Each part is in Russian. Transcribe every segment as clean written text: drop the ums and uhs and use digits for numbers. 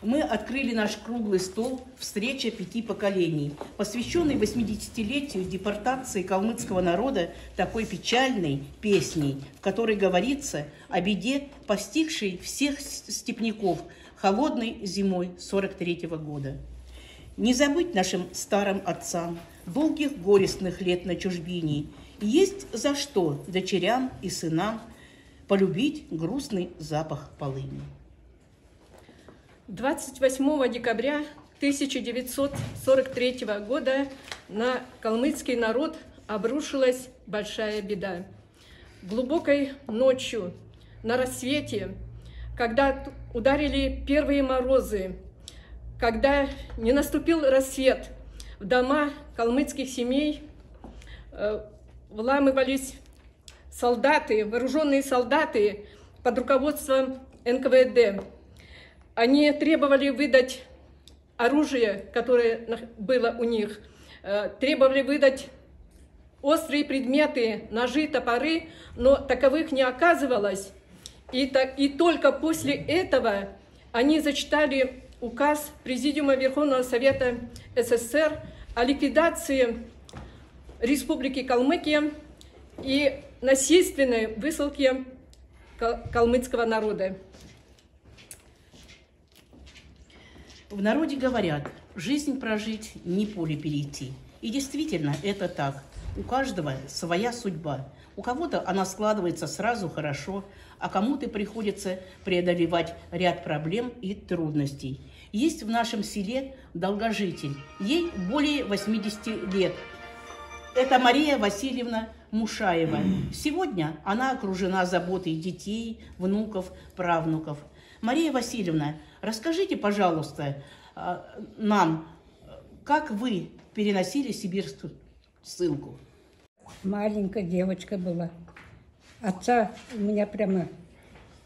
Мы открыли наш круглый стол «Встреча 5 поколений», посвященный 80-летию депортации калмыцкого народа такой печальной песней, в которой говорится о беде, постигшей всех степняков холодной зимой 43-го года. Не забыть нашим старым отцам долгих горестных лет на чужбине, и есть за что дочерям и сынам полюбить грустный запах полыни. 28 декабря 1943 года на калмыцкий народ обрушилась большая беда. Глубокой ночью, на рассвете, когда ударили первые морозы, когда не наступил рассвет, в дома калмыцких семей вламывались солдаты, вооруженные солдаты под руководством НКВД. Они требовали выдать оружие, которое было у них, требовали выдать острые предметы, ножи, топоры, но таковых не оказывалось. И только после этого они зачитали указ Президиума Верховного Совета СССР о ликвидации Республики Калмыкия и насильственной высылке калмыцкого народа. В народе говорят, жизнь прожить, не поле перейти. И действительно, это так. У каждого своя судьба. У кого-то она складывается сразу хорошо, а кому-то приходится преодолевать ряд проблем и трудностей. Есть в нашем селе долгожитель. Ей более 80 лет. Это Мария Васильевна Мушаева. Сегодня она окружена заботой детей, внуков, правнуков. Мария Васильевна, расскажите, пожалуйста, нам, как вы переносили сибирскую ссылку? Маленькая девочка была. Отца у меня прямо...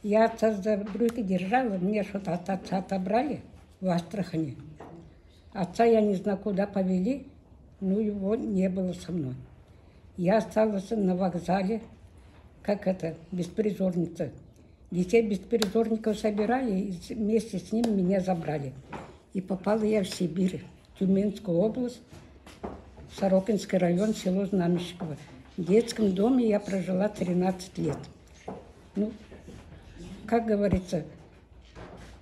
Я отца за руки держала, мне что-то от отца отобрали в Астрахани. Отца я не знаю, куда повели, но его не было со мной. Я осталась на вокзале, как это, беспризорница. Детей беспризорников собирали, и вместе с ними меня забрали. И попала я в Сибирь, в Тюменскую область, Сорокинский район, село Знамещиково. В детском доме я прожила 13 лет. Ну, как говорится,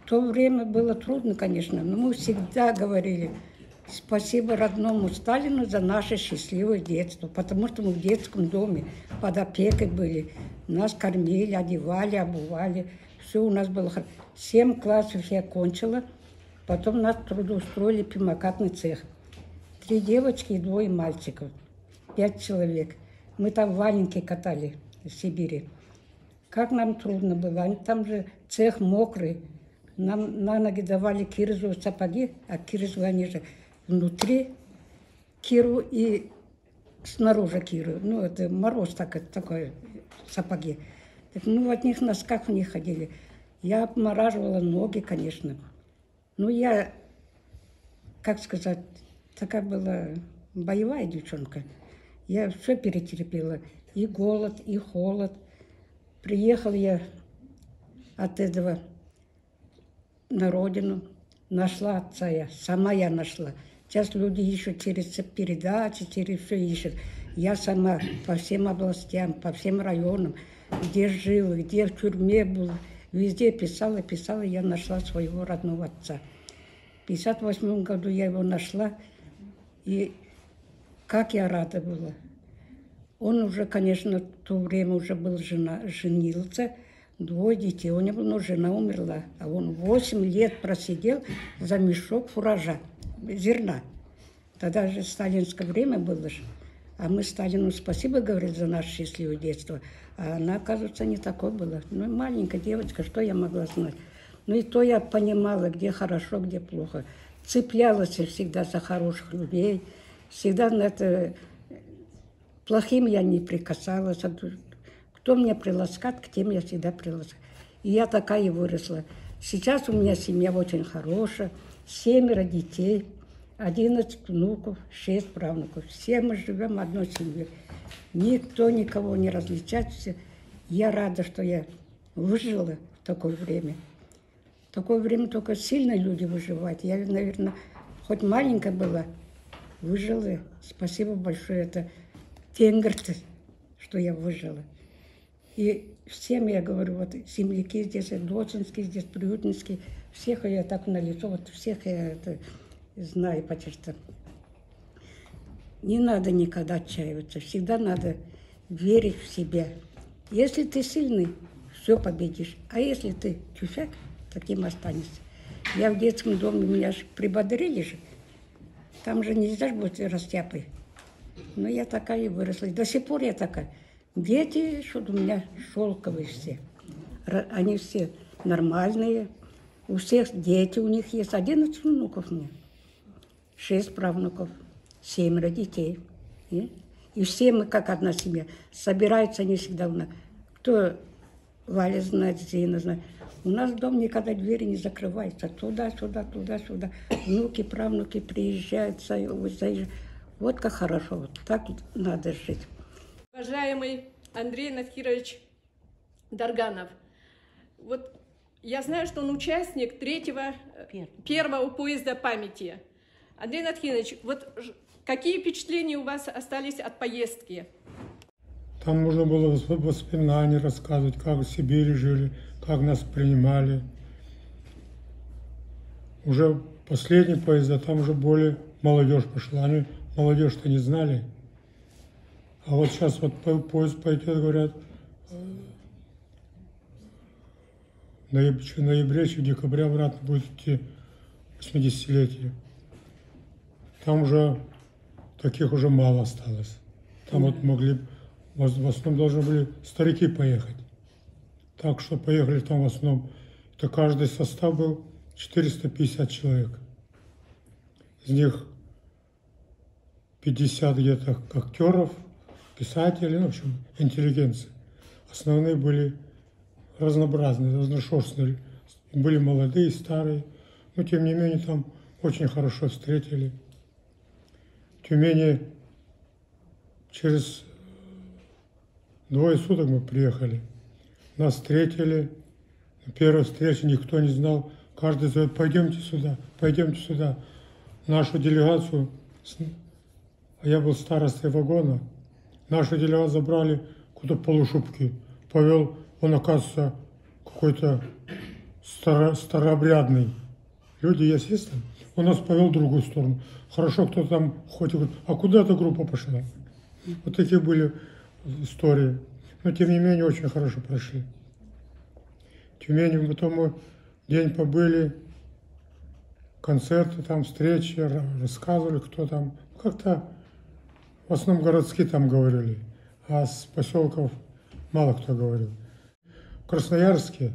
в то время было трудно, конечно, но мы всегда говорили спасибо родному Сталину за наше счастливое детство, потому что мы в детском доме под опекой были. Нас кормили, одевали, обували. Все у нас было хорошо. 7 классов я кончила. Потом нас трудоустроили в пимокатный цех. 3 девочки и 2 мальчиков. 5 человек. Мы там валенки катали в Сибири. Как нам трудно было. Там же цех мокрый. Нам на ноги давали кирзовые сапоги, а кирзовые они же внутри киру и снаружи киру. Ну, это мороз такой сапоги. Так, ну, в одних носках в них ходили. Я обмораживала ноги, конечно. Ну, я, как сказать, такая была боевая девчонка. Я все перетерпела. И голод, и холод. Приехала я от этого на родину. Нашла отца я. Сама я нашла. Сейчас люди ищут через передачи, через все ищут. Я сама по всем областям, по всем районам, где жила, где в тюрьме была, везде писала, я нашла своего родного отца. В 1958 году я его нашла, и как я рада была. Он уже, конечно, в то время уже был женился, 2 детей. У него жена умерла, а он 8 лет просидел за мешок фуража, зерна. Тогда же сталинское время было же. А мы Сталину спасибо говорили за наше счастливое детство. А она, оказывается, не такой была. Ну, маленькая девочка, что я могла знать? Ну, и то я понимала, где хорошо, где плохо. Цеплялась я всегда за хороших людей. Всегда на это... Плохим я не прикасалась. Кто меня приласкает, к тем я всегда приласкаю. И я такая и выросла. Сейчас у меня семья очень хорошая. 7 детей, 11 внуков, 6 правнуков. Все мы живем в одной семье. Никто никого не различается. Я рада, что я выжила в такое время. В такое время только сильные люди выживают. Я, наверное, хоть маленькая была, выжила. Спасибо большое. Это венгрцы, что я выжила. И всем я говорю, вот земляки здесь, Доцинский здесь, Приютинский, всех я так на лицо, вот всех я это знаю почти что. Не надо никогда отчаиваться, всегда надо верить в себя. Если ты сильный, все победишь. А если ты тюфяк, таким останешься. Я в детском доме, меня же прибодрили же. Там же нельзя же быть растяпой. Но я такая и выросла. И до сих пор я такая. Дети, что у меня шелковые все. Они все нормальные. У всех дети у них есть. 11 внуков мне. 6 правнуков. 7 детей. И все мы, как одна семья. Собираются они всегда у нас. Кто Валя знает, Зина знает. У нас дом никогда двери не закрываются. Туда-сюда, туда-сюда. Внуки, правнуки приезжают, заезжают. Вот как хорошо. Вот так надо жить. Уважаемый Андрей Надхирович Дарганов, вот я знаю, что он участник первого поезда памяти. Андрей Надхирович, вот какие впечатления у вас остались от поездки? Там можно было воспоминания рассказывать, как в Сибири жили, как нас принимали. Уже последний поезд, а там уже более молодежь пошла. Они молодежь-то не знали. А вот сейчас вот поезд пойдет, говорят, в ноябре, в декабре обратно будет идти 80-летие. Там уже таких уже мало осталось. Там вот могли, в основном должны были старики поехать. Так что поехали там в основном, это каждый состав был 450 человек. Из них 50 где-то актеров, писатели, ну, в общем, интеллигенция. Основные были разнообразные, разношерстные. Были молодые, старые. Но, тем не менее, там очень хорошо встретили. В Тюмени через 2 суток мы приехали. Нас встретили. На первой встрече никто не знал. Каждый зовет, пойдемте сюда, пойдемте сюда. Нашу делегацию, а я был старостой вагона, нашу делегацию забрали куда-то полушубки. Повел, он, оказывается, какой-то старообрядный. Люди есть там. Он нас повел в другую сторону. Хорошо, кто там хоть говорит, а куда эта группа пошла? Вот такие были истории. Но, тем не менее, очень хорошо прошли. В Тюмени потом мы день побыли, концерты, там встречи, рассказывали, кто там. Как-то в основном городские там говорили, а с поселков мало кто говорил. В Красноярске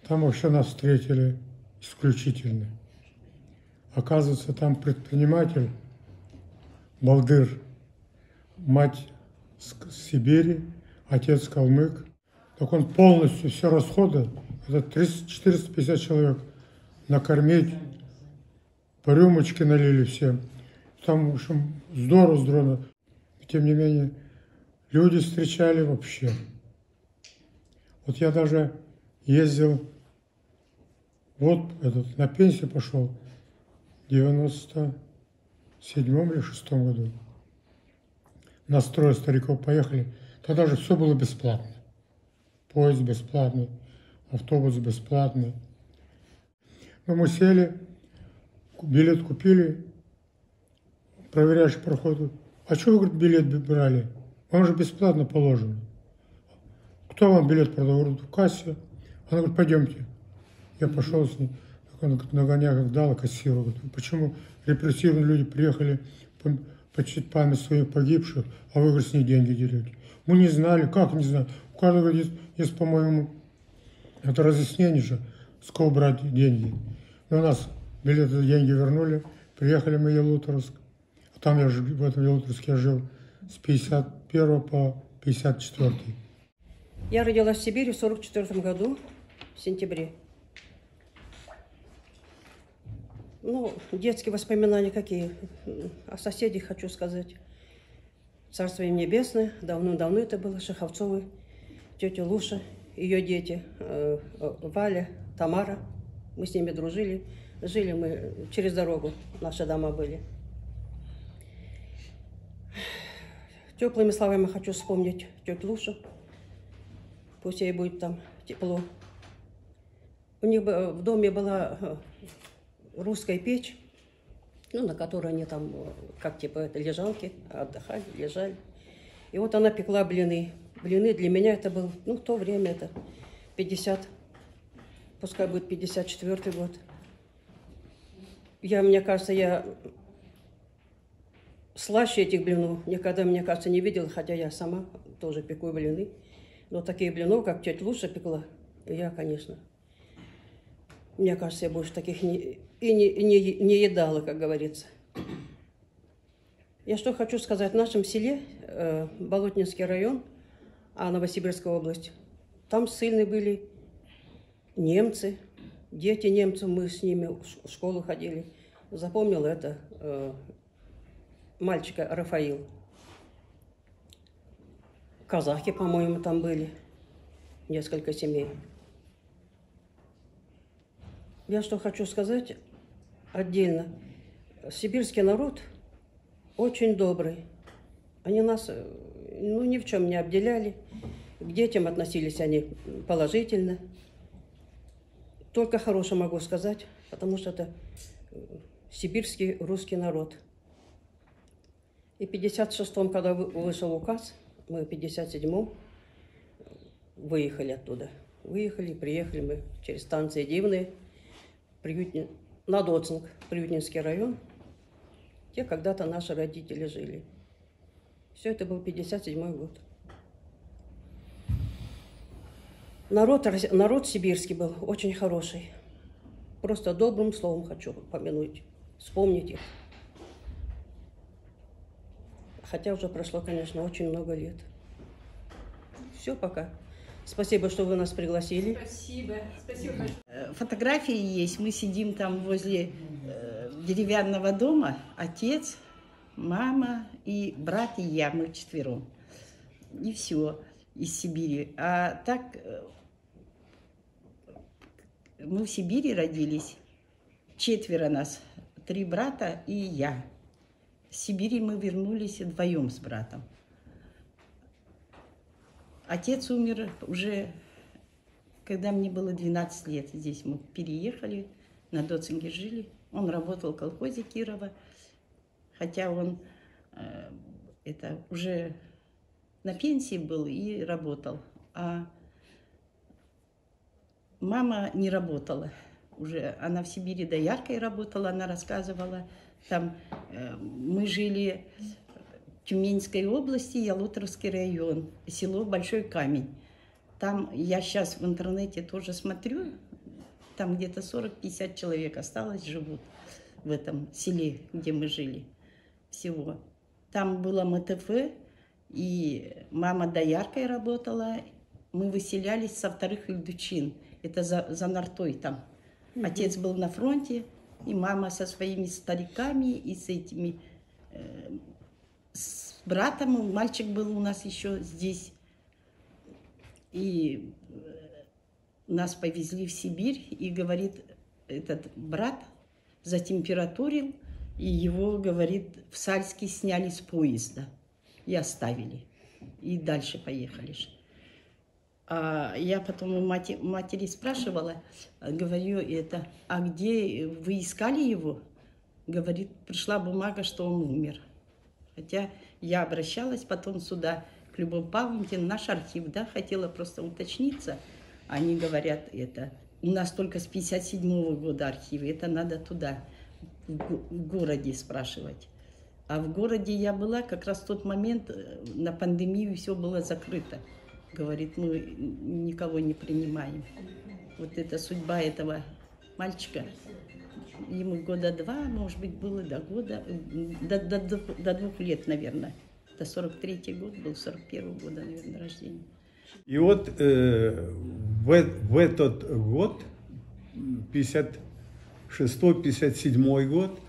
там вообще нас встретили исключительно. Оказывается, там предприниматель, Балдыр, мать с Сибири, отец калмык. Так он полностью все расходы, это 450 человек, накормить, по рюмочке налили всем. Там, в общем, здорово. Тем не менее, люди встречали вообще. Вот я даже ездил, вот на пенсию пошел в 97-м или 6-м году. На строй стариков поехали. Тогда же все было бесплатно. Поезд бесплатный, автобус бесплатный. Но мы сели, билет купили, проверяющий проходит. А что вы, говорит, билет брали? Он же бесплатно положен. кто вам билет продал? Говорю, в кассе. Она говорит, пойдемте. Я пошел с ней. Она говорит, нагоняй, дала кассиру. Говорит, почему репрессированные люди приехали почтить память своих погибших, а вы, говорит, с них деньги дерете? Мы не знали. Как не знали? У каждого есть, по-моему, это разъяснение же, с кого брать деньги. Но у нас билеты, деньги вернули. Приехали мы в Ялуторовск. А там в этом Ялуторовске я жил с 51 по 54. Я родилась в Сибири в 1944 году, в сентябре. Ну, детские воспоминания какие? О соседях хочу сказать. Царство им небесное, давно-давно это было, Шаховцовы, тетя Луша, ее дети, Валя, Тамара. Мы с ними дружили. Жили мы через дорогу, наши дома были. Теплыми словами хочу вспомнить тетю Лушу. Пусть ей будет там тепло. У них в доме была русская печь, ну, на которой они там, как типа это, лежанки, отдыхали, лежали. И вот она пекла блины. Блины для меня это был, ну, в то время это 50, пускай будет 54 год. Мне кажется, я слаще этих блинов никогда, мне кажется, не видела, хотя я сама тоже пеку блины. Но такие блинов, как тетя Луша пекла, я, конечно, мне кажется, я больше таких не едала, как говорится. Я что хочу сказать, в нашем селе, Болотнинский район, а Новосибирская область, там ссыльные были немцы, дети немцев, мы с ними в школу ходили. Запомнила это мальчика Рафаил. Казахи, по-моему, там были, несколько семей. Я что хочу сказать отдельно. Сибирский народ очень добрый. Они нас, ну, ни в чем не обделяли. К детям относились они положительно. Только хорошее могу сказать, потому что это сибирский русский народ. И в 56-м, когда вышел указ, мы в 57-м выехали оттуда. Приехали мы через станции Дивные, на Доцинг, Приютнинский район, где когда-то наши родители жили. Все это был 57-й год. Народ сибирский был очень хороший. Просто добрым словом хочу помянуть, вспомнить их. Хотя уже прошло, конечно, очень много лет. Все, пока. Спасибо, что вы нас пригласили. Спасибо. Спасибо большое. Фотографии есть. Мы сидим там возле деревянного дома. Отец, мама и брат, и я. Мы вчетвером. И все из Сибири. А так мы в Сибири родились. 4 нас. 3 брата и я. В Сибири мы вернулись вдвоем с братом. Отец умер уже, когда мне было 12 лет. Здесь мы переехали, на Доцинге жили. Он работал в колхозе Кирова, хотя он уже на пенсии был и работал. А мама не работала уже. Она в Сибири дояркой работала, она рассказывала. Там мы жили в Тюменской области, Ялуторовский район, село Большой Камень. Там я сейчас в интернете тоже смотрю, там где-то 40-50 человек осталось, живут в этом селе, где мы жили всего. Там было МТФ, и мама дояркой работала. Мы выселялись со 2-х Ильдучин, это за Нартой там. Отец был на фронте, и мама со своими стариками, и с этими... с братом, мальчик был у нас еще здесь. И нас повезли в Сибирь, и, говорит, этот брат затемпературил, и его, говорит, в Сальске сняли с поезда и оставили. И дальше поехали. А я потом у матери спрашивала, говорю, а где вы искали его? Говорит, пришла бумага, что он умер. Хотя я обращалась потом сюда, Любовь Павловна, наш архив, да, хотела просто уточниться. Они говорят, это у нас только с 57-го года архивы, это надо туда, в городе спрашивать. А в городе я была как раз в тот момент, на пандемию все было закрыто. Говорит, мы никого не принимаем. Вот это судьба этого мальчика. Ему года 2, может быть, было до года, до 2 лет, наверное. До 43-й год был, 41-го года, наверное, рождения. И вот в этот год, 56-57 год,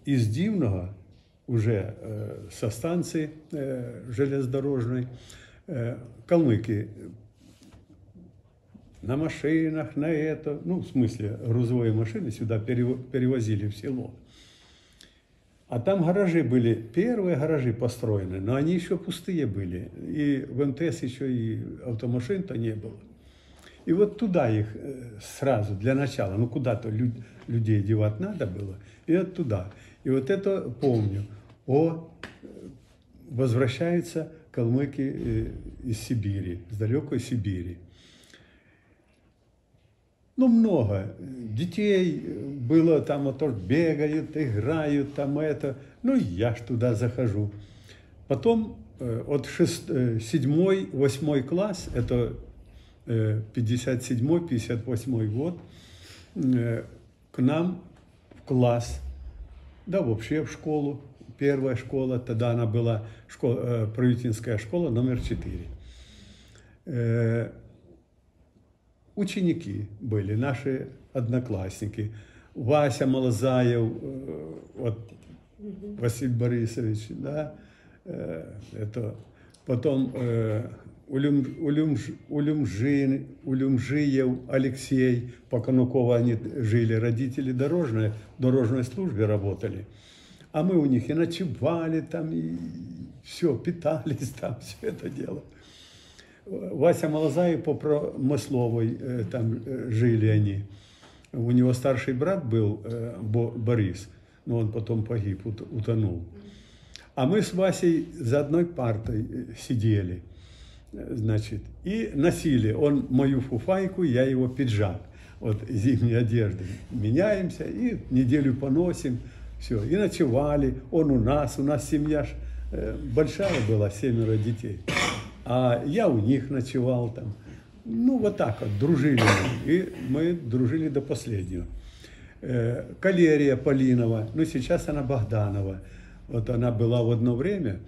из Дивного, уже со станции железнодорожной, калмыки на машинах, на это, ну, в смысле, грузовые машины сюда перевозили в село. А там гаражи были, первые гаражи построены, но они еще пустые были. И в МТС еще и автомашин-то не было. И вот туда их сразу, для начала, ну куда-то людей девать надо было, и оттуда. И вот это помню. Возвращаются калмыки из Сибири, с далекой Сибири. Ну, много детей было, там вот тоже бегают, играют, там это. Ну, я ж туда захожу. Потом от 7-8 класс, это 57-58 год, к нам в класс, да вообще в школу, первая школа, тогда она была Правительская школа номер 4. Ученики были, наши одноклассники. Вася Малазаев, вот Василий Борисович, да, это потом Улюмжиев Алексей, по Конукову они жили, родители в дорожной службе работали. А мы у них и ночевали там, и все, питались там, все это дело. Вася Малазаев по Промысловой, там жили они. У него старший брат был, Борис, но он потом погиб, утонул. А мы с Васей за одной партой сидели, значит, и носили. Он мою фуфайку, я его пиджак. Вот зимней одежды. Меняемся и неделю поносим, все. И ночевали, он у нас семья большая была, 7 детей. А я у них ночевал там. Ну, вот так вот, дружили мы. И мы дружили до последнего. Калерия Полинова, ну, сейчас она Богданова. Вот она была в одно время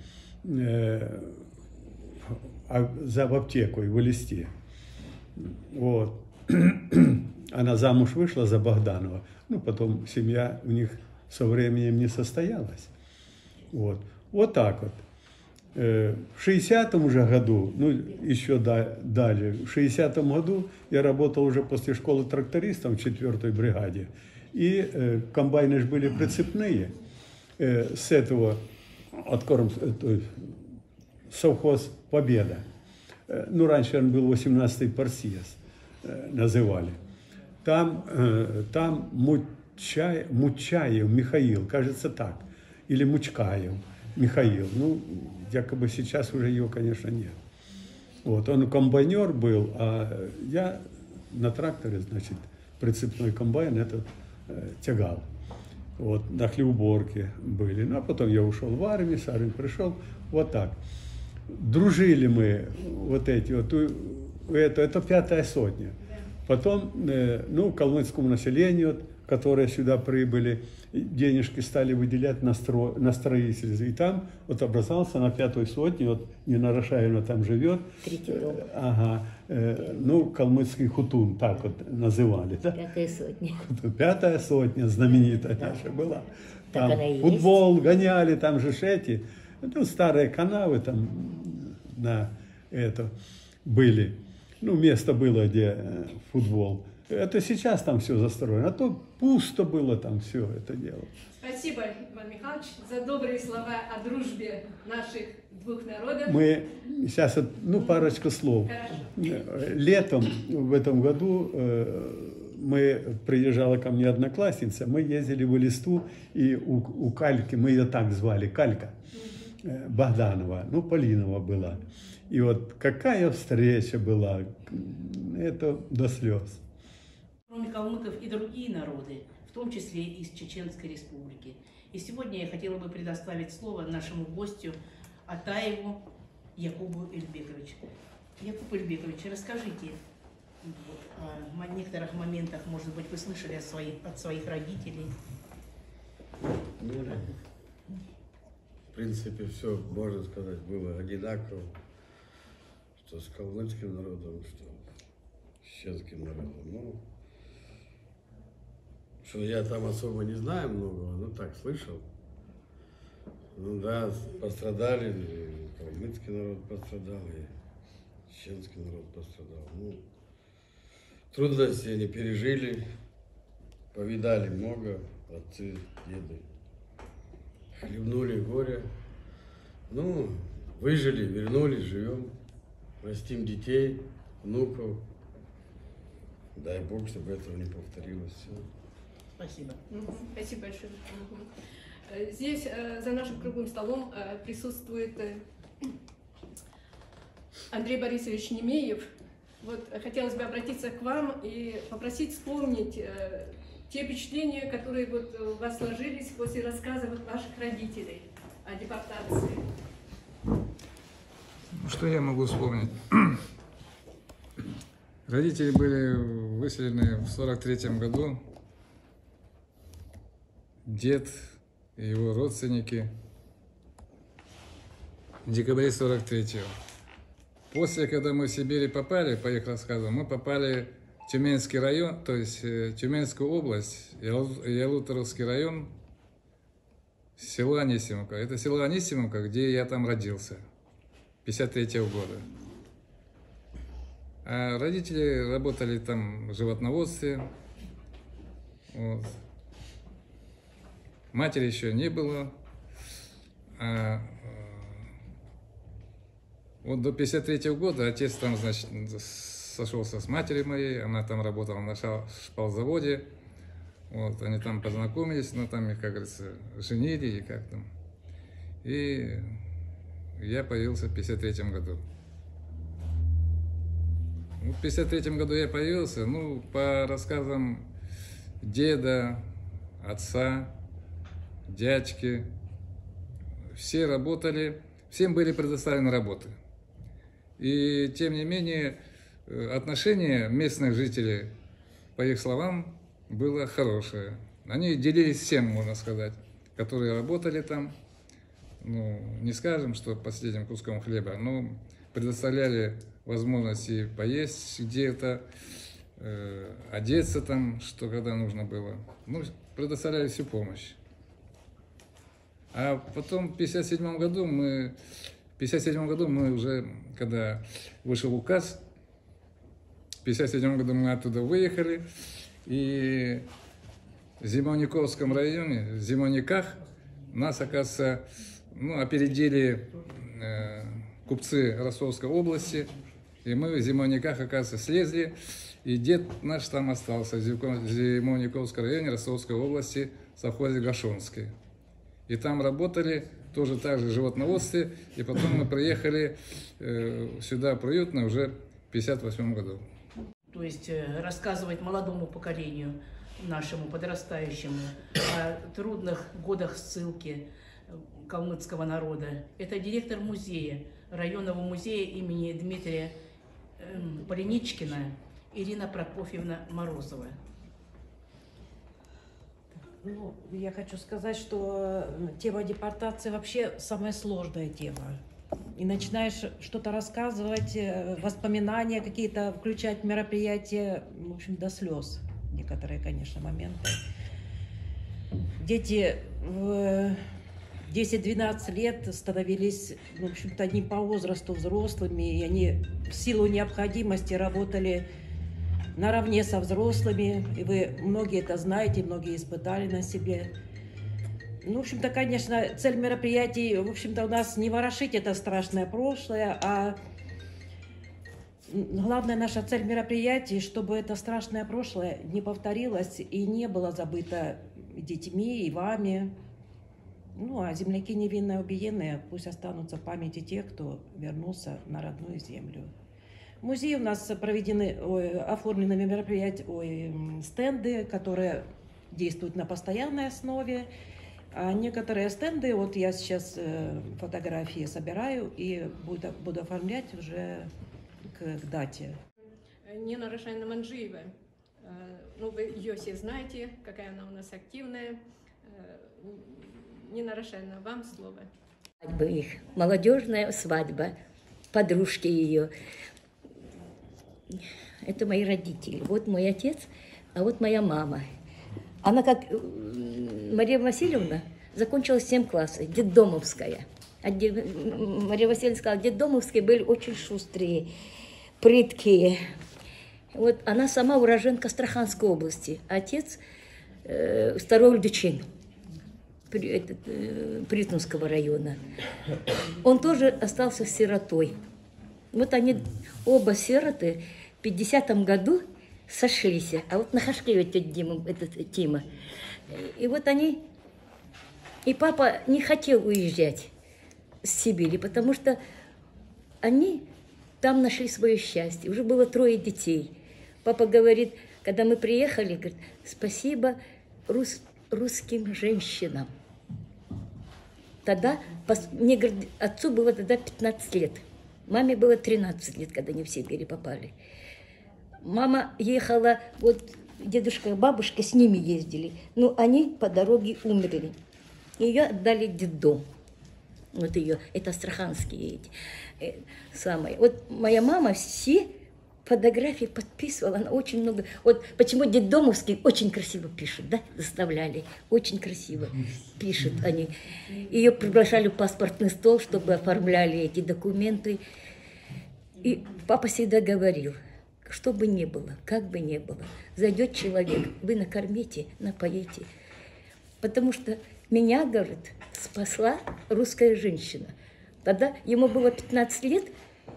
за аптекой в Элисте. Вот. Она замуж вышла за Богданова. Ну, потом семья у них со временем не состоялась. Вот. Вот так вот. В 60-м уже году, ну, еще далее, в 60-м году я работал уже после школы трактористом в 4-й бригаде. И комбайны же были прицепные. С этого совхоз «Победа». Ну, раньше он был 18-й партсъезд, называли. Там Мучаев Михаил, кажется так, или Мучкаев Михаил. Ну, якобы сейчас уже его, конечно, нет. Вот, он комбайнер был, а я на тракторе, значит, прицепной комбайн этот тягал. Вот, на хлеборке были. Ну, а потом я ушел в армию, с армии пришел, вот так. Дружили мы, вот эти, вот, это 5-я сотня. Потом, ну, калмыцкому населению, которое сюда прибыли, денежки стали выделять на строительство. И там вот образовался на 5-й сотне, вот Нина Рашаевна там живет. Ага, ну, калмыцкий хутун, так вот называли. Да? 5-я сотня. 5-я сотня знаменитая наша была. Там футбол гоняли, там же эти, ну, старые канавы там на это были. Ну, место было, где футбол. Это сейчас там все застроено, а то пусто было там все это дело. Спасибо, Иван Михайлович, за добрые слова о дружбе наших двух народов. Мы сейчас, ну, парочку слов. Хорошо. Летом в этом году приезжала ко мне одноклассница, мы ездили в Элисту, и у Кальки, мы ее так звали, Калька. Богданова, ну, Полинова была. И вот какая встреча была, это до слез. Кроме калмыков и другие народы, в том числе из Чеченской Республики. И сегодня я хотела бы предоставить слово нашему гостю Атаеву Якубу Эльбековичу. Якуб Эльбекович, расскажите о некоторых моментах, может быть, вы слышали от своих родителей. Ну, в принципе, все, можно сказать, было одинаково, что с калмыцким народом, что с чеченским народом. Ну, что я там особо не знаю многого, ну так, слышал. Ну да, пострадали, и калмыцкий народ пострадал, и чеченский народ пострадал. Ну, трудности они пережили, повидали много, отцы, деды. Хлебнули горе. Ну, выжили, вернулись, живем, растим детей, внуков. Дай Бог, чтобы этого не повторилось. Все. Спасибо. Спасибо большое. Здесь за нашим круглым столом присутствует Андрей Борисович Немеев. Вот хотелось бы обратиться к вам и попросить вспомнить те впечатления, которые вот у вас сложились после рассказов ваших родителей о депортации. Что я могу вспомнить? Родители были выселены в 1943 году. Дед и его родственники в декабре 1943-го. После, когда мы в Сибирь попали, по их рассказам, мы попали в Тюменский район, то есть Тюменскую область, Ялуторовский район, село Анисимовка. Это село Анисимовка, где я там родился, 1953 года. А родители работали там в животноводстве. Вот. Матери еще не было. Вот до 1953 года отец там, значит, сошелся с матерью моей, она там работала на шпалзаводе. Вот, они там познакомились, но там их, как говорится, женили и как там. И я появился в 1953 году. В 1953 году я появился, ну, по рассказам деда, отца, дядьки, все работали, всем были предоставлены работы. И, тем не менее, отношение местных жителей, по их словам, было хорошее. Они делились всем, можно сказать, которые работали там. Ну, не скажем, что последним куском хлеба, но предоставляли возможности поесть где-то, одеться там, что когда нужно было. Ну, предоставляли всю помощь. А потом в 1957 году мы уже, когда вышел указ, в 1957 году мы оттуда выехали, и в Зимовниковском районе, в Зимовниках, нас, оказывается, ну, опередили купцы Ростовской области, и мы в Зимовниках, оказывается, слезли, и дед наш там остался в Зимовниковском районе Ростовской области, в совхозе Гашонской. И там работали тоже так же в животноводстве, и потом мы приехали сюда, Приютно, уже в 1958 году. То есть рассказывать молодому поколению, нашему подрастающему, о трудных годах ссылки калмыцкого народа. Это директор музея, районного музея имени Дмитрия Полиничкина Ирина Прокофьевна Морозова. Ну, я хочу сказать, что тема депортации вообще самая сложная тема. И начинаешь что-то рассказывать, воспоминания какие-то, включать мероприятия, в общем, до слез. Некоторые, конечно, моменты. Дети в 10-12 лет становились, в общем-то, не по возрасту взрослыми, и они в силу необходимости работали наравне со взрослыми, и вы многие это знаете, многие испытали на себе. Ну, в общем-то, конечно, цель мероприятий, в общем-то, у нас не ворошить это страшное прошлое, а главная наша цель мероприятий, чтобы это страшное прошлое не повторилось и не было забыто детьми и вами. Ну, а земляки невинно убиенные пусть останутся в памяти тех, кто вернулся на родную землю. В музее у нас оформлены мероприятия, стенды, которые действуют на постоянной основе. А некоторые стенды, вот я сейчас фотографии собираю и буду оформлять уже к дате. Нина Рошайна Манджиева. Ну, вы ее все знаете, какая она у нас активная. Нина Рошайна, вам слово. Свадьба их, молодежная свадьба, подружки ее. Это мои родители. Вот мой отец, а вот моя мама. Она, как Мария Васильевна, закончила 7 классов, детдомовская. Мария Васильевна сказала, детдомовские были очень шустрые, прыткие. Вот она сама уроженка Астраханской области. Отец Старой Льдычин, Притунского района. Он тоже остался сиротой. Вот они оба сироты в 50-м году сошлись. А вот на Хашкеве Тима. И вот они... И папа не хотел уезжать с Сибири, потому что они там нашли свое счастье. Уже было 3 детей. Папа говорит, когда мы приехали, говорит, спасибо русским женщинам. Тогда, мне, говорит, отцу было тогда 15 лет. Маме было 13 лет, когда они в Сибирь попали. Мама ехала, вот дедушка и бабушка с ними ездили, но они по дороге умерли. Ее отдали в детдом. Вот ее, это астраханские эти, самые. Вот моя мама все фотографии подписывала, она очень много. Вот почему детдомовские очень красиво пишут, да, заставляли, очень красиво пишут они. Ее приглашали в паспортный стол, чтобы оформляли эти документы. И папа всегда говорил, что бы ни было, как бы ни было, зайдет человек, вы накормите, напоите. Потому что меня, говорит, спасла русская женщина. Тогда ему было 15 лет,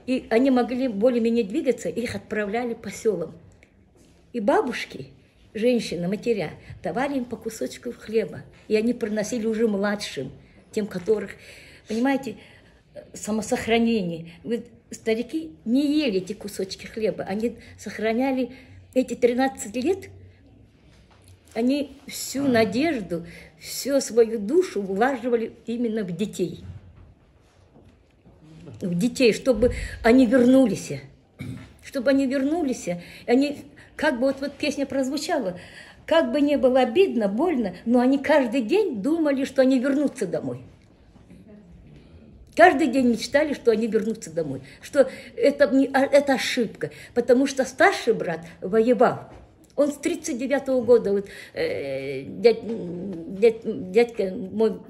и они могли более-менее двигаться, их отправляли по селам. И бабушки, женщины, матеря, давали им по кусочку хлеба. И они приносили уже младшим, тем, которых, понимаете, самосохранение. Старики не ели эти кусочки хлеба, они сохраняли эти 13 лет, они всю надежду, всю свою душу влаживали именно в детей. В детей, чтобы они вернулись. Чтобы они вернулись. Они, как бы вот песня прозвучала, как бы не было обидно, больно, но они каждый день думали, что они вернутся домой. Каждый день мечтали, что они вернутся домой. Что это ошибка, потому что старший брат воевал. Он с 1939 года, вот, дядька, мой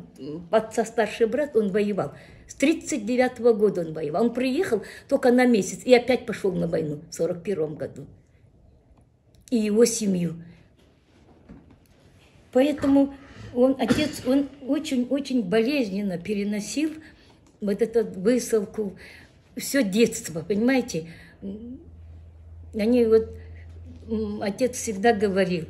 отца старший брат, он воевал. С 1939 года он воевал. Он приехал только на месяц и опять пошел на войну в 1941 году. И его семью. Поэтому отец, он очень-очень болезненно переносил вот эту высылку, все детство, понимаете? Они вот... Отец всегда говорил,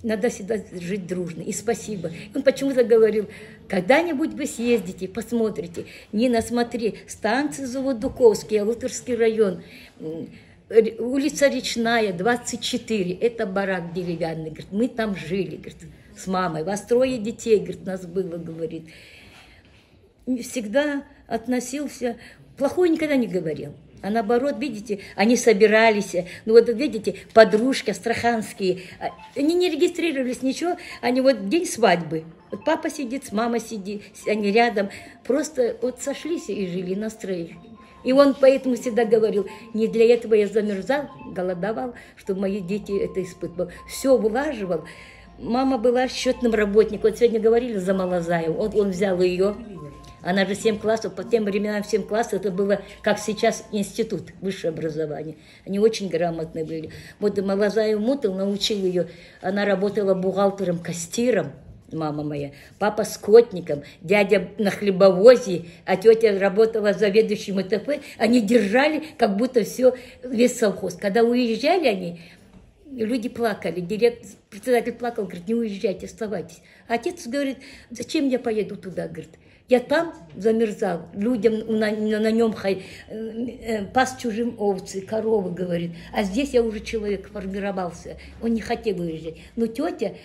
надо всегда жить дружно. И спасибо. Он почему-то говорил, когда-нибудь вы съездите, посмотрите. Нина, смотри, станция Заводуковский, Алутырский район, улица Речная, 24. Это барак деревянный. Говорит, мы там жили, говорит, с мамой. Вас 3 детей, говорит, нас было, говорит. Всегда относился, плохое никогда не говорил. А наоборот, видите, они собирались, ну вот видите, подружки астраханские, они не регистрировались, ничего, они вот день свадьбы, вот папа сидит, мама сидит, они рядом, просто вот сошлись и жили на строе. И он поэтому всегда говорил, не для этого я замерзал, голодовал, чтобы мои дети это испытывали. Все вылаживал. Мама была счетным работником, вот сегодня говорили за Малазаеву, он взял ее. Она же 7 классов, по тем временам 7 классов, это было, как сейчас, институт, высшее образование. Они очень грамотные были. Вот Малазаев Мутыл научил ее, она работала бухгалтером-кассиром, мама моя, папа скотником, дядя на хлебовозе, а тетя работала заведующим ИТП. Они держали, как будто все, весь совхоз. Когда уезжали они, люди плакали, председатель плакал, говорит, не уезжайте, оставайтесь. А отец говорит, зачем я поеду туда, говорит. Я там замерзал, людям на нем пас чужим овцы, коровы, говорит. А здесь я уже человек формировался, он не хотел уезжать. Но тетя,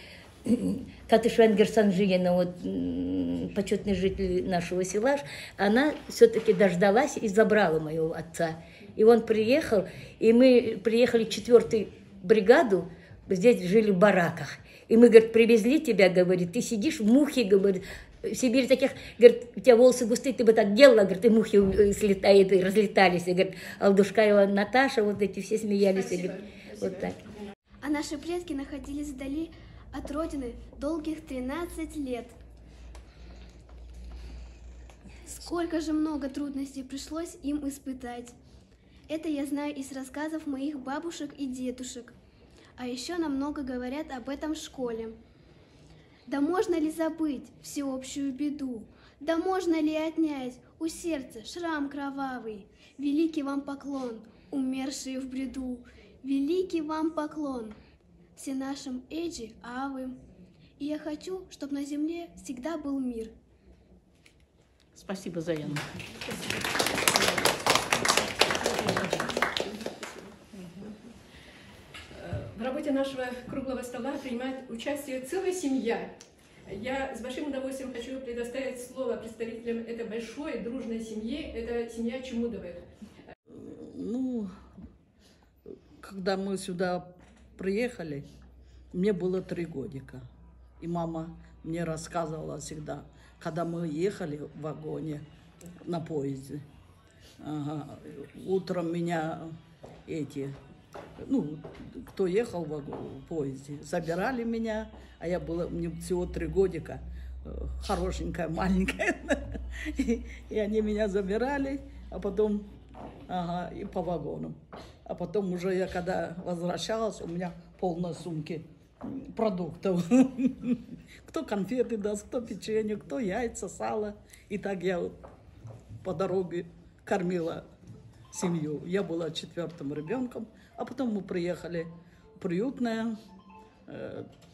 Катышвенгер Санжиена, вот, почетный житель нашего села, она все-таки дождалась и забрала моего отца. И он приехал, и мы приехали в 4-ю бригаду, здесь жили в бараках. И мы, говорит, привезли тебя, говорит, ты сидишь в мухе, говорит, в Сибири таких, говорит, у тебя волосы густые, ты бы так делала, говорит, и мухи слетают, и разлетались. И, говорит, Алдушкаева Наташа, вот эти все смеялись. Спасибо. И, говорит, вот так. А наши предки находились вдали от родины долгих 13 лет. Сколько же много трудностей пришлось им испытать. Это я знаю из рассказов моих бабушек и дедушек. А еще нам много говорят об этом в школе. Да можно ли забыть всеобщую беду? Да можно ли отнять у сердца шрам кровавый? Великий вам поклон, умершие в бреду. Великий вам поклон, все нашим Эджи, Авы. И я хочу, чтобы на земле всегда был мир. Спасибо, Заяна. В работе нашего круглого стола принимает участие целая семья. Я с большим удовольствием хочу предоставить слово представителям этой большой дружной семьи. Это семья Чемудовых. Ну, когда мы сюда приехали, мне было 3 годика. И мама мне рассказывала всегда, когда мы ехали в вагоне на поезде. Ага. Утром меня кто ехал в поезде, забирали меня, а мне всего 3 годика, хорошенькая, маленькая. И они меня забирали, а потом и по вагонам. А потом уже я, когда возвращалась, у меня полные сумки продуктов. Кто конфеты даст, кто печенье, кто яйца, сало. И так я по дороге кормила семью. Я была 4-м ребенком, а потом мы приехали в Приютное.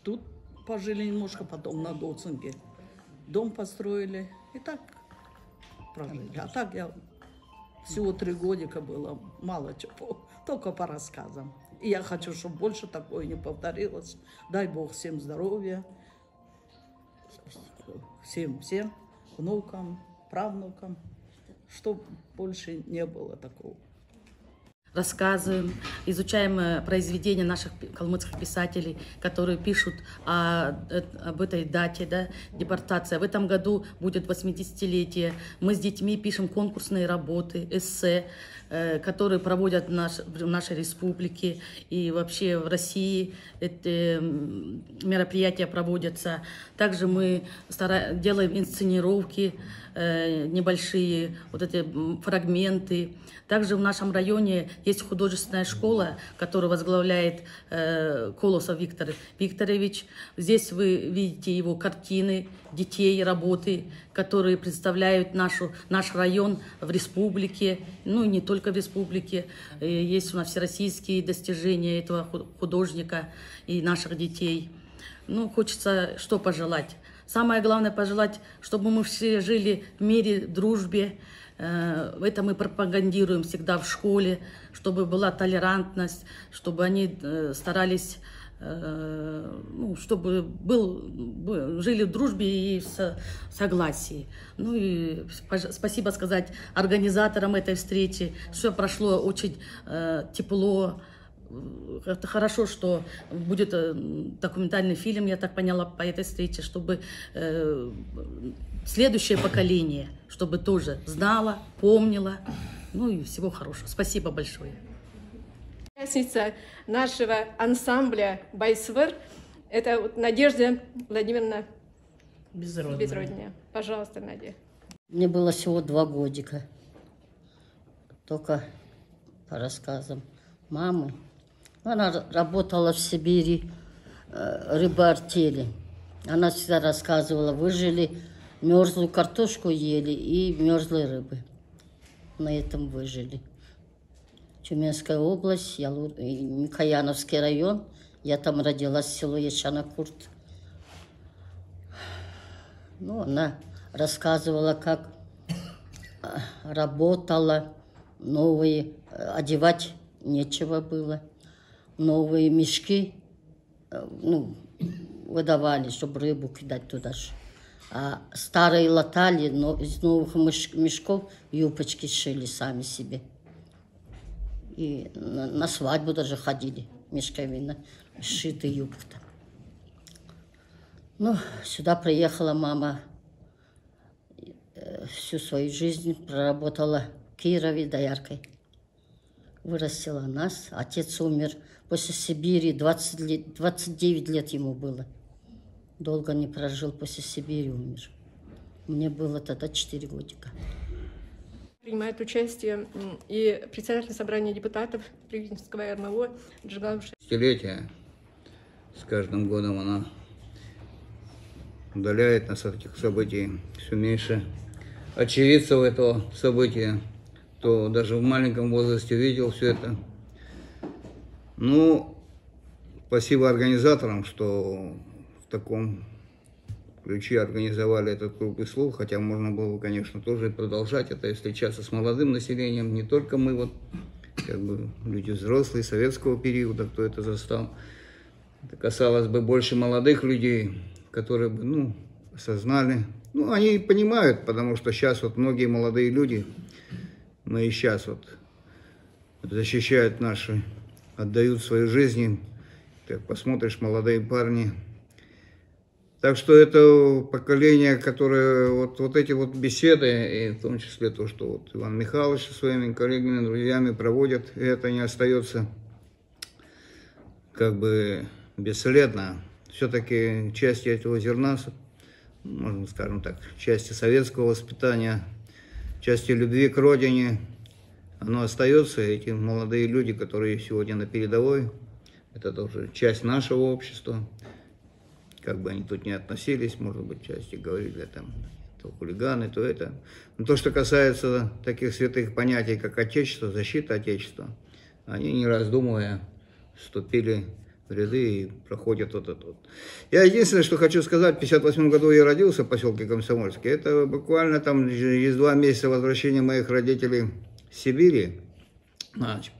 Тут пожили немножко, потом на Доцинге. Дом построили и так прожили. А так я всего 3 годика было, мало чего, только по рассказам. И я хочу, чтобы больше такое не повторилось. Дай Бог всем здоровья, всем внукам, правнукам, чтобы больше не было такого. Рассказываем, изучаем произведения наших калмыцких писателей, которые пишут об этой дате, да, депортации. В этом году будет 80-летие. Мы с детьми пишем конкурсные работы, эссе, которые проводят в нашей республике и вообще в России. Эти мероприятия проводятся. Также мы делаем инсценировки, небольшие, вот эти фрагменты. Также в нашем районе есть художественная школа, которую возглавляет Колосов Виктор Викторович. Здесь вы видите его картины, детей, работы, которые представляют наш район в республике, ну и не только в республике. Есть у нас всероссийские достижения этого художника и наших детей. Ну, хочется что пожелать? Самое главное пожелать, чтобы мы все жили в мире, в дружбе. Это мы пропагандируем всегда в школе, чтобы была толерантность, чтобы они старались, чтобы жили в дружбе и в согласии. Ну и спасибо сказать организаторам этой встречи. Все прошло очень тепло. Это хорошо, что будет документальный фильм, я так поняла, по этой встрече, чтобы следующее поколение, чтобы тоже знало, помнило. Ну и всего хорошего. Спасибо большое. Участница нашего ансамбля «Байсвер» — это Надежда Владимировна Безродная. Пожалуйста, Надя. Мне было всего 2 годика. Только по рассказам мамы. Она работала в Сибири рыбоартели. Она всегда рассказывала, выжили, мерзлую картошку ели и мерзлой рыбы. На этом выжили. Тюменская область, Микояновский район. Я там родилась, село Ячанакурт. Ну, она рассказывала, как работала, новые, одевать нечего было, новые мешки, ну, выдавали, чтобы рыбу кидать туда же. А старые латали, но из новых мешков юбочки шили сами себе. И на свадьбу даже ходили, мешковина, сшитые юбки-то. Ну, сюда приехала мама, всю свою жизнь проработала в Кирове дояркой. Вырастила нас, отец умер после Сибири, 29 лет ему было. Долго не прожил, после Сибири умер. Мне было тогда 4 годика. Принимает участие и председатель собрания депутатов Пригненского РМО Джигалуша. Десятилетие. С каждым годом она удаляет нас от этих событий все меньше. Очевидцев этого события, кто даже в маленьком возрасте видел все это. Ну, спасибо организаторам, что в таком ключе организовали этот круглый стол, хотя можно было, конечно, тоже продолжать это и встречаться с молодым населением, не только мы, вот, как бы, люди взрослые, советского периода, кто это застал. Это касалось бы больше молодых людей, которые бы, ну, осознали. Ну, они понимают, потому что сейчас вот многие молодые люди, мы и сейчас вот защищают наши, отдают свои жизни. Как посмотришь, молодые парни. Так что это поколение, которое вот эти вот беседы, и в том числе то, что вот Иван Михайлович со своими коллегами, друзьями проводят, и это не остается как бы бесследно. Все-таки части этого зерна, можно, скажем так, части советского воспитания, части любви к родине, оно остается. Эти молодые люди, которые сегодня на передовой, это тоже часть нашего общества. Как бы они тут не относились, может быть, части говорили, там, то хулиганы, то это. Но то, что касается таких святых понятий, как Отечество, защита Отечества, они, не раздумывая, вступили в ряды и проходят вот это вот. Я единственное, что хочу сказать, в 1958 году я родился в поселке Комсомольске. Это буквально там через 2 месяца возвращения моих родителей в Сибири.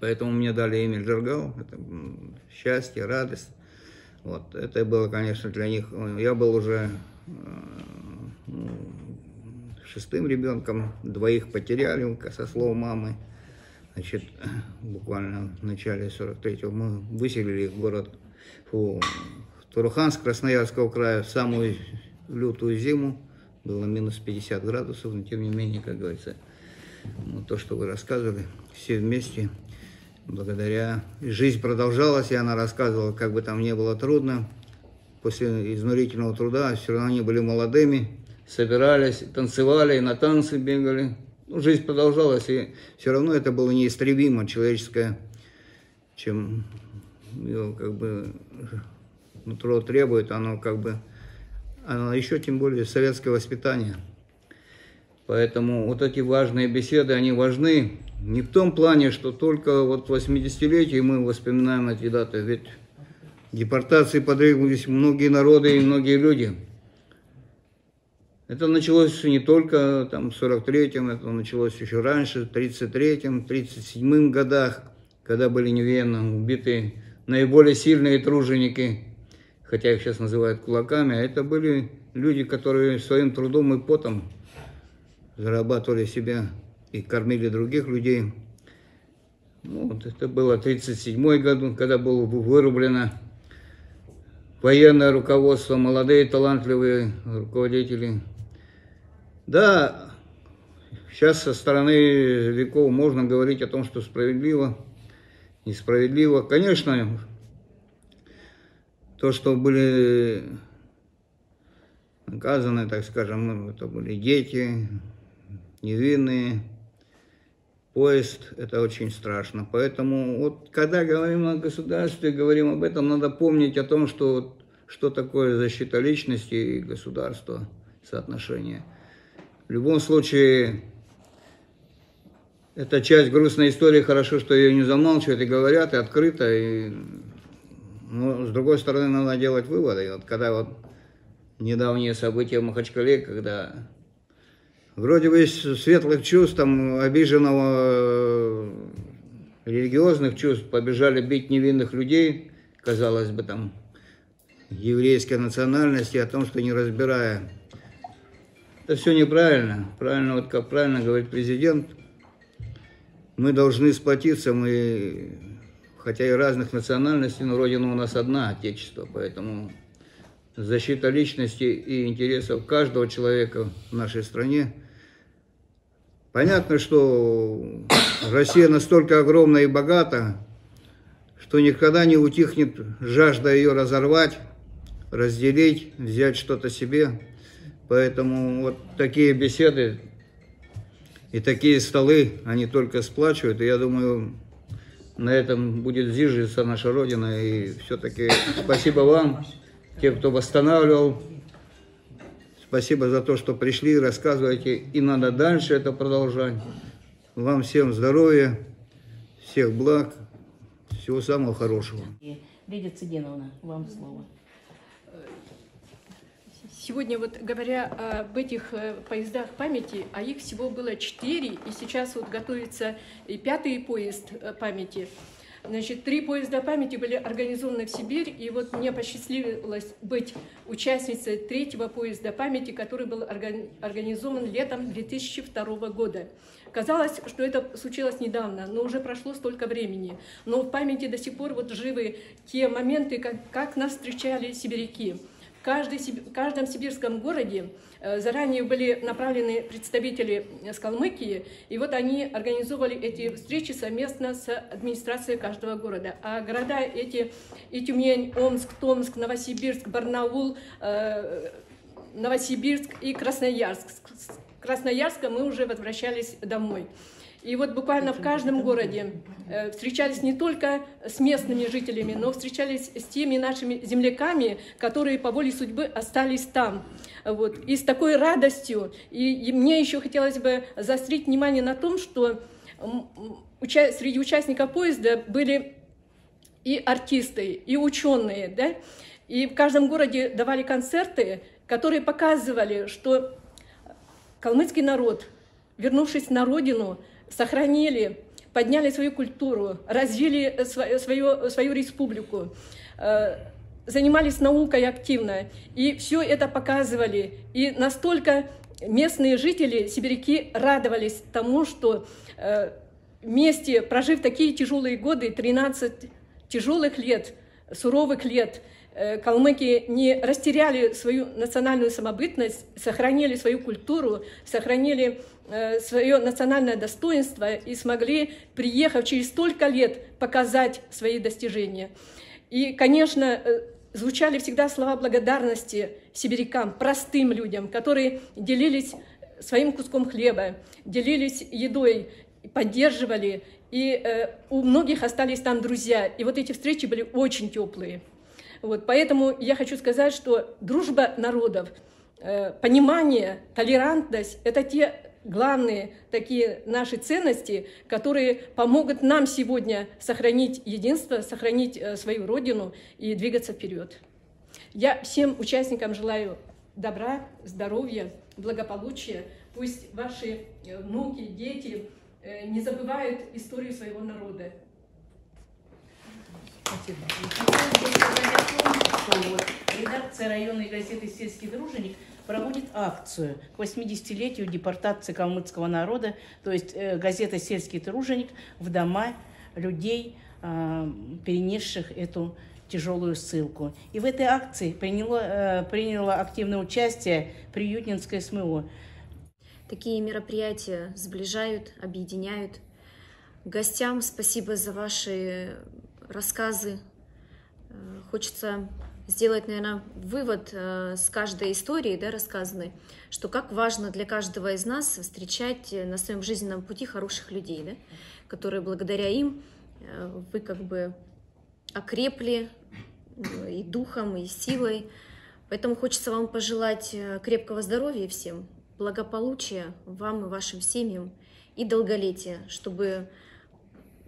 Поэтому мне дали имя Джаргал. Это счастье, радость. Вот, это было, конечно, для них. Я был уже 6-м ребенком, 2 потеряли, со слов мамы. Значит, буквально в начале 43-го мы выселили в город, в Туруханск, Красноярского края, в самую лютую зиму. Было минус 50 градусов, но тем не менее, как говорится, вот то, что вы рассказывали, все вместе. Благодаря жизнь продолжалась, и она рассказывала, как бы там ни было трудно. После изнурительного труда все равно они были молодыми, собирались, танцевали, и на танцы бегали. Ну, жизнь продолжалась, и все равно это было неистребимо человеческое, чем его, как бы, нутро требует, оно как бы, оно еще тем более советское воспитание. Поэтому вот эти важные беседы, они важны. Не в том плане, что только вот в 80-летие мы вспоминаем эти даты, ведь депортации подверглись многие народы и многие люди. Это началось не только там в 43-м, это началось еще раньше, в 33-м, 37-м годах, когда были невинно убиты наиболее сильные труженики, хотя их сейчас называют кулаками, а это были люди, которые своим трудом и потом зарабатывали себя и кормили других людей. Вот, это было 1937 год, когда было вырублено военное руководство, молодые талантливые руководители. Да, сейчас со стороны веков можно говорить о том, что справедливо, несправедливо. Конечно, то, что были наказаны, так скажем, это были дети, невинные, поезд, это очень страшно. Поэтому вот когда говорим о государстве, говорим об этом, надо помнить о том, что такое защита личности и государства, соотношение. В любом случае, Это часть грустной истории, хорошо, что ее не замалчивают и говорят, и открыто. Но с другой стороны, надо делать выводы. Вот когда вот недавние события в Махачкале, когда вроде бы из светлых чувств, там, обиженного религиозных чувств побежали бить невинных людей, казалось бы, там, еврейской национальности, о том, что не разбирая. Это все неправильно. Правильно, вот как правильно говорит президент, мы должны сплотиться, мы, хотя и разных национальностей, но Родина у нас одна, Отечество, поэтому защита личности и интересов каждого человека в нашей стране. Понятно, что Россия настолько огромна и богата, что никогда не утихнет жажда ее разорвать, разделить, взять что-то себе. Поэтому вот такие беседы и такие столы, они только сплачивают. И я думаю, на этом будет зиждиться наша Родина. И все-таки спасибо вам, тем, кто восстанавливал. Спасибо за то, что пришли, рассказываете. И надо дальше это продолжать. Вам всем здоровья, всех благ, всего самого хорошего. Лидия Цыгеновна, вам слово. Сегодня, вот говоря об этих поездах памяти, а их всего было 4, и сейчас вот готовится и 5-й поезд памяти. Значит, 3 поезда памяти были организованы в Сибирь, и вот мне посчастливилось быть участницей 3-го поезда памяти, который был организован летом 2002 года. Казалось, что это случилось недавно, но уже прошло столько времени. Но в памяти до сих пор вот живы те моменты, как нас встречали сибиряки. В каждом сибирском городе заранее были направлены представители с Калмыкии, и вот они организовывали эти встречи совместно с администрацией каждого города. А города эти и Тюмень, Омск, Томск, Новосибирск, Барнаул, Новосибирск и Красноярск. С Красноярска мы уже возвращались домой. И вот буквально в каждом городе встречались не только с местными жителями, но встречались с теми нашими земляками, которые по воле судьбы остались там. Вот. И с такой радостью, и мне еще хотелось бы заострить внимание на том, что среди участников поезда были и артисты, и ученые, да? И в каждом городе давали концерты, которые показывали, что калмыцкий народ, вернувшись на родину, сохранили, подняли свою культуру, развили свою республику, занимались наукой активно. И все это показывали. И настолько местные жители, сибиряки, радовались тому, что вместе, прожив такие тяжелые годы, 13 тяжелых лет, суровых лет, калмыки не растеряли свою национальную самобытность, сохранили свою культуру, сохранили свое национальное достоинство и смогли, приехав через столько лет, показать свои достижения. И, конечно, звучали всегда слова благодарности сибирякам, простым людям, которые делились своим куском хлеба, делились едой, поддерживали, и у многих остались там друзья. И вот эти встречи были очень теплые. Вот, поэтому я хочу сказать, что дружба народов, понимание, толерантность – это те главные такие наши ценности, которые помогут нам сегодня сохранить единство, сохранить свою родину и двигаться вперед. Я всем участникам желаю добра, здоровья, благополучия. Пусть ваши внуки, дети не забывают историю своего народа. Спасибо. Редакция районной газеты «Сельский труженик» проводит акцию к 80-летию депортации калмыцкого народа, то есть газета «Сельский труженик» в дома людей, перенесших эту тяжелую ссылку. И в этой акции приняло активное участие Приютнинское СМО. Такие мероприятия сближают, объединяют. Гостям спасибо за ваши рассказы. Хочется сделать, наверное, вывод с каждой истории, да, рассказанной, что как важно для каждого из нас встречать на своем жизненном пути хороших людей, да, которые благодаря им вы как бы окрепли и духом, и силой. Поэтому хочется вам пожелать крепкого здоровья всем, благополучия вам и вашим семьям, и долголетия, чтобы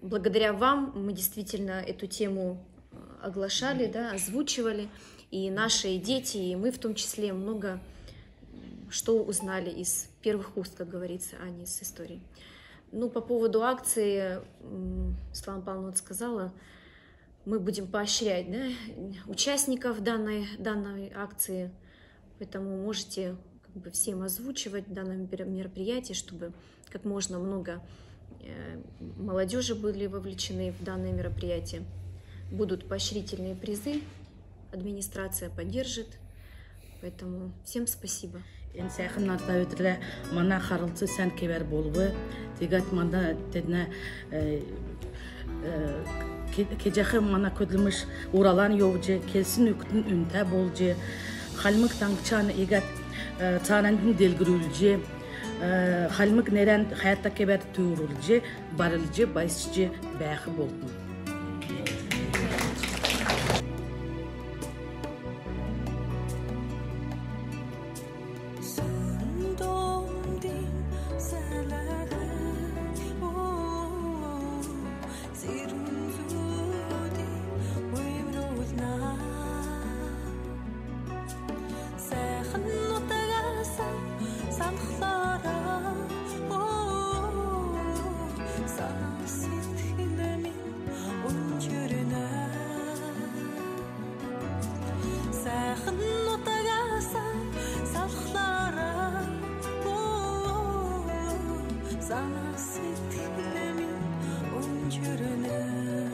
благодаря вам мы действительно эту тему оглашали, да, озвучивали, и наши дети, и мы в том числе много что узнали из первых уст, как говорится, а не из истории. Ну, по поводу акции, Светлана Павловна вот сказала, мы будем поощрять, да, участников данной акции, поэтому можете как бы всем озвучивать данное мероприятие, чтобы как можно много молодежи были вовлечены в данное мероприятие. Будут поощрительные призы, администрация поддержит, поэтому всем спасибо. Инсахна тавитре мана харылцы сан кебер болбы тигат мана тедна кежахы мана көділміш уралан йовжы келсін үктін үнті болжы халмык таңчаны игат цанандын делгірулжы халмык нерен хаятта кебер туурулжы барылжы байсжы бәхі болдым. Sana sevdiğimin öncürüne